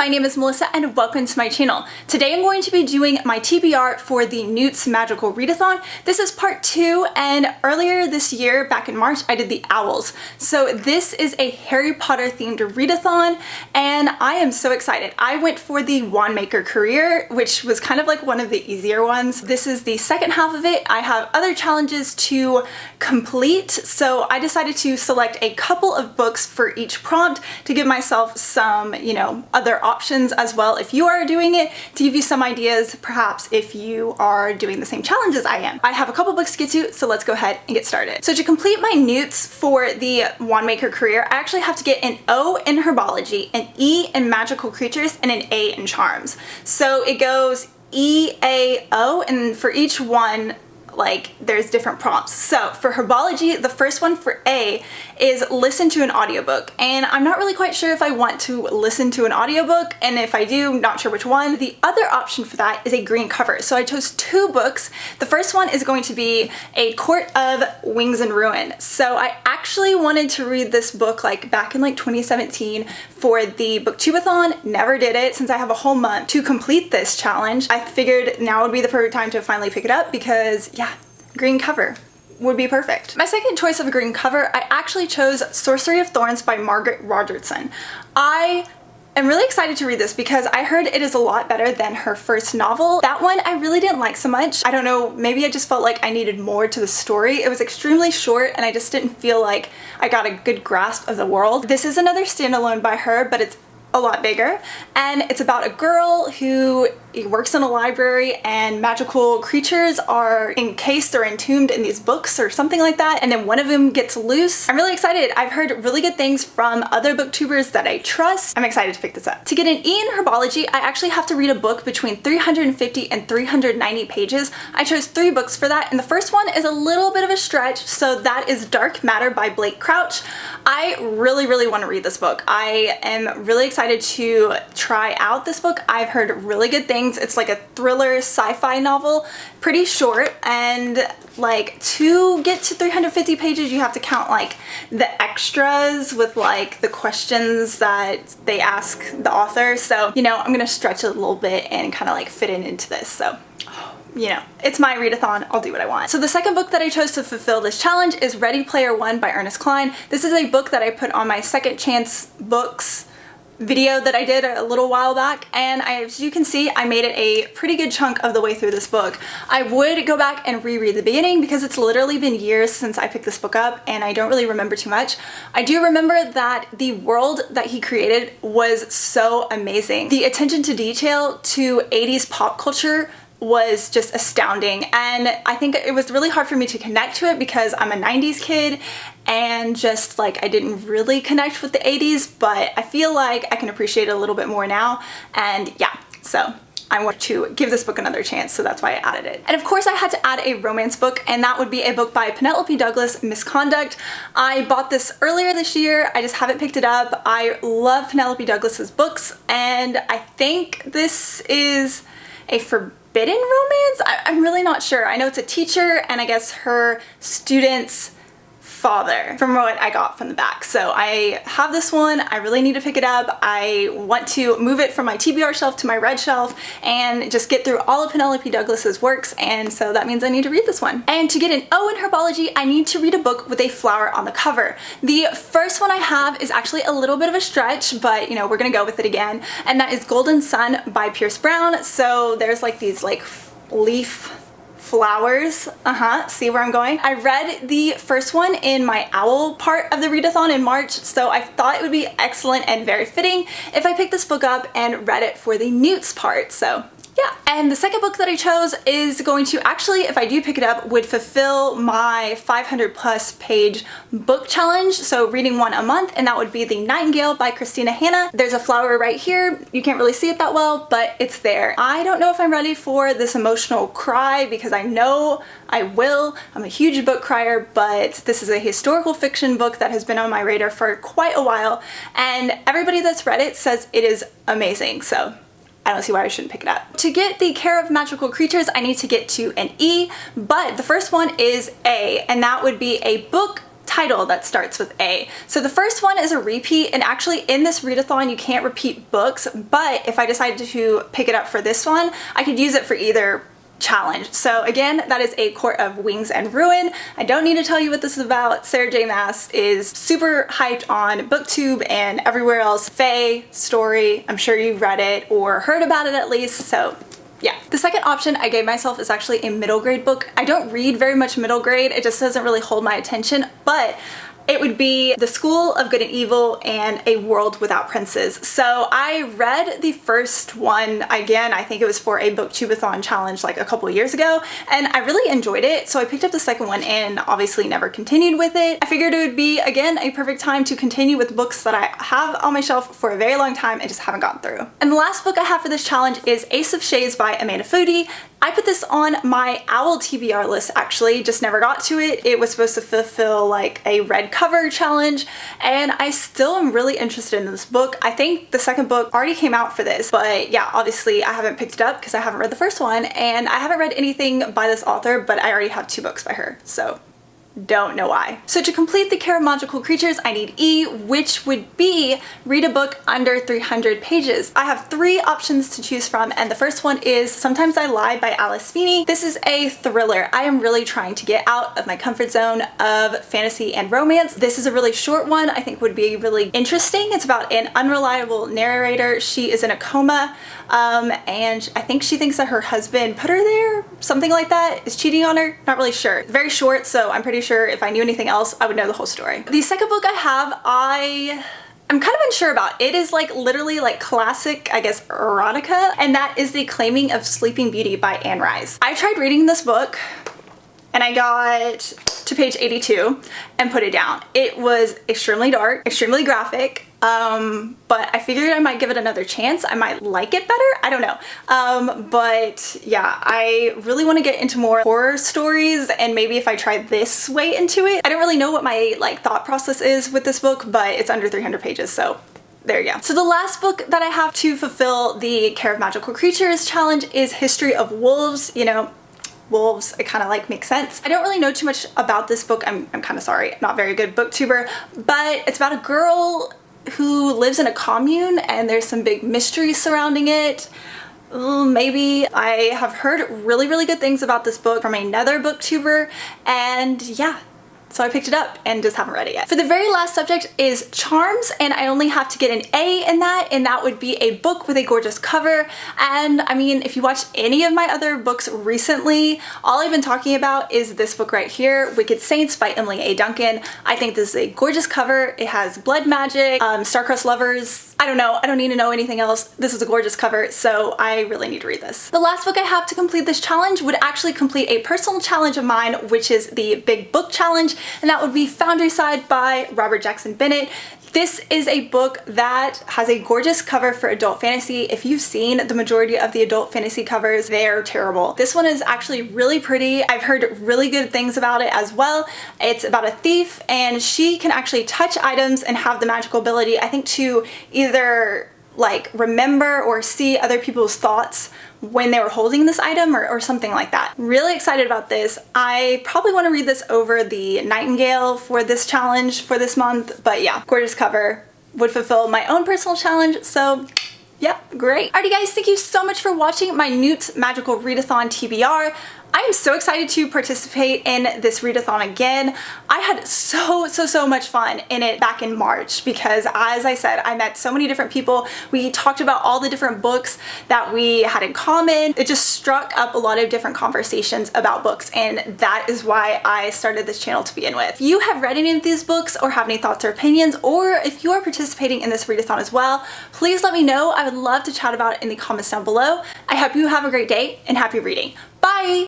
name is Melissa and welcome to my channel. Today I'm going to be doing my TBR for the n.e.w.t.s Magical Readathon. This is part 2, and earlier this year, back in March, I did the Owls. So this is a Harry Potter themed readathon and I am so excited. I went for the Wandmaker career, which was kind of like one of the easier ones. This is the second half of it. I have other challenges to complete, so I decided to select a couple of books for each prompt to give myself some, other options as well if you are doing it, to give you some ideas perhaps if you are doing the same challenge as I am. I have a couple books to get to, so let's go ahead and get started. So to complete my n.e.w.t.s for the Wandmaker career, I actually have to get an O in Herbology, an E in Magical Creatures, and an A in Charms. So it goes E, A, O, and for each one, there's different prompts. So for Herbology, the first one for A is listen to an audiobook, and I'm not really quite sure if I want to listen to an audiobook, and if I do, not sure which one. The other option for that is a green cover. So I chose 2 books. The first one is going to be A Court of Wings and Ruin. So I actually wanted to read this book back in 2017 for the Bookstagram. Never did it since I have a whole month to complete this challenge. I figured now would be the perfect time to finally pick it up because, yeah, green cover would be perfect. My second choice of a green cover, I actually chose Sorcery of Thorns by Margaret Rogerson. I am really excited to read this because I heard it is a lot better than her first novel. That one I really didn't like so much. I don't know, maybe I just felt like I needed more to the story. It was extremely short and I just didn't feel like I got a good grasp of the world. This is another standalone by her, but it's a lot bigger, and it's about a girl who works in a library and magical creatures are encased or entombed in these books or something like that, and then one of them gets loose. I'm really excited. I've heard really good things from other booktubers that I trust. I'm excited to pick this up. To get an E in Herbology, I actually have to read a book between 350 and 390 pages. I chose 3 books for that, and the first one is a little bit of a stretch, so that is Dark Matter by Blake Crouch. I really want to read this book. I am really excited to try out this book. I've heard really good things. It's like a thriller sci-fi novel, pretty short, and to get to 350 pages you have to count the extras with the questions that they ask the author. So I'm gonna stretch it a little bit and kind of fit it into this. So it's my readathon, I'll do what I want. So the second book that I chose to fulfill this challenge is Ready Player One by Ernest Cline. This is a book that I put on my Second Chance Books video that I did a little while back, and as you can see, I made it a pretty good chunk of the way through this book. I would go back and reread the beginning because it's literally been years since I picked this book up and I don't really remember too much. I do remember that the world that he created was so amazing. The attention to detail to 80s pop culture was just astounding, and I think it was really hard for me to connect to it because I'm a 90s kid and just I didn't really connect with the 80s, but I feel like I can appreciate it a little bit more now, and yeah, so I want to give this book another chance, so that's why I added it. And of course I had to add a romance book, and that would be a book by Penelope Douglas, Misconduct. I bought this earlier this year, I just haven't picked it up. I love Penelope Douglas's books, and I think this is a forbidden romance? I'm really not sure. I know it's a teacher and I guess her student's father from what I got from the back. So I have this one. I really need to pick it up. I want to move it from my TBR shelf to my red shelf and just get through all of Penelope Douglas's works, and so that means I need to read this one. And to get an O in Herbology, I need to read a book with a flower on the cover. The first one I have is actually a little bit of a stretch, but we're gonna go with it again, and that is Golden Sun by Pierce Brown. So there's these leaf flowers. See where I'm going? I read the first one in my owl part of the readathon in March, so I thought it would be excellent and very fitting if I picked this book up and read it for the n.e.w.t.s part. So yeah. And the second book that I chose is going to actually, if I do pick it up, would fulfill my 500+ page book challenge, so reading one a month, and that would be The Nightingale by Christina Hanna. There's a flower right here. You can't really see it that well, but it's there. I don't know if I'm ready for this emotional cry because I know I will. I'm a huge book crier, but this is a historical fiction book that has been on my radar for quite a while, and everybody that's read it says it is amazing, so I don't see why I shouldn't pick it up. To get the Care of Magical Creatures, I need to get to an E, but the first one is A, and that would be a book title that starts with A. So the first one is a repeat, and actually in this readathon you can't repeat books, but if I decided to pick it up for this one, I could use it for either challenge. So again, that is A Court of Wings and Ruin. I don't need to tell you what this is about. Sarah J Maas is super hyped on BookTube and everywhere else. Faye story, I'm sure you've read it or heard about it at least, so yeah. The second option I gave myself is actually a middle grade book. I don't read very much middle grade, it just doesn't really hold my attention, but it would be The School of Good and Evil and A World Without Princes. So I read the first one, again, I think it was for a Booktubeathon challenge like a couple years ago, and I really enjoyed it. So I picked up the second one and obviously never continued with it. I figured it would be, again, a perfect time to continue with books that I have on my shelf for a very long time and just haven't gotten through. And the last book I have for this challenge is Ace of Shades by Amanda Foody. I put this on my OWL TBR list actually, just never got to it. It was supposed to fulfill like a red cover challenge, and I still am really interested in this book. I think the second book already came out for this, but yeah, obviously I haven't picked it up because I haven't read the first one, and I haven't read anything by this author, but I already have 2 books by her, so don't know why. So to complete the Care of Magical Creatures, I need E, which would be read a book under 300 pages. I have 3 options to choose from, and the first one is Sometimes I Lie by Alice Feeney. This is a thriller. I am really trying to get out of my comfort zone of fantasy and romance. This is a really short one I think would be really interesting. It's about an unreliable narrator. She is in a coma, and I think she thinks that her husband put her there, something like that, is cheating on her. Not really sure. Very short, so I'm pretty sure if I knew anything else, I would know the whole story. The second book I have, I'm kind of unsure about. It is like literally like classic, I guess, erotica, and that is The Claiming of Sleeping Beauty by Anne Rice. I tried reading this book and I got to page 82 and put it down. It was extremely dark, extremely graphic, but I figured I might give it another chance. I might like it better. I don't know. But yeah, I really want to get into more horror stories, and maybe if I try this way into it. I don't really know what my like thought process is with this book, but it's under 300 pages, so there you go. So the last book that I have to fulfill the Care of Magical Creatures challenge is History of Wolves. You know, wolves, it kind of like makes sense. I don't really know too much about this book. I'm kind of sorry, I'm not very good booktuber, but it's about a girl who lives in a commune and there's some big mystery surrounding it. Maybe. I have heard really good things about this book from another booktuber, and yeah, so I picked it up and just haven't read it yet. For the very last subject is Charms, and I only have to get an A in that, and that would be a book with a gorgeous cover. And I mean, if you watched any of my other books recently, all I've been talking about is this book right here, Wicked Saints by Emily A. Duncan. I think this is a gorgeous cover. It has blood magic, star-crossed lovers. I don't know. I don't need to know anything else. This is a gorgeous cover, so I really need to read this. The last book I have to complete this challenge would actually complete a personal challenge of mine, which is the Big Book Challenge, and that would be Foundryside by Robert Jackson Bennett. This is a book that has a gorgeous cover for adult fantasy. If you've seen the majority of the adult fantasy covers, they're terrible. This one is actually really pretty. I've heard really good things about it as well. It's about a thief, and she can actually touch items and have the magical ability, I think, to either like remember or see other people's thoughts when they were holding this item or something like that. Really excited about this. I probably want to read this over the Nightingale for this challenge for this month, but yeah, gorgeous cover, would fulfill my own personal challenge, so yeah, great. Alrighty guys, thank you so much for watching my NEWTs Magical Readathon TBR. I am so excited to participate in this readathon again. I had so much fun in it back in March because, as I said, I met so many different people. We talked about all the different books that we had in common. It just struck up a lot of different conversations about books, and that is why I started this channel to begin with. If you have read any of these books or have any thoughts or opinions, or if you are participating in this readathon as well, please let me know. I would love to chat about it in the comments down below. I hope you have a great day and happy reading. Bye!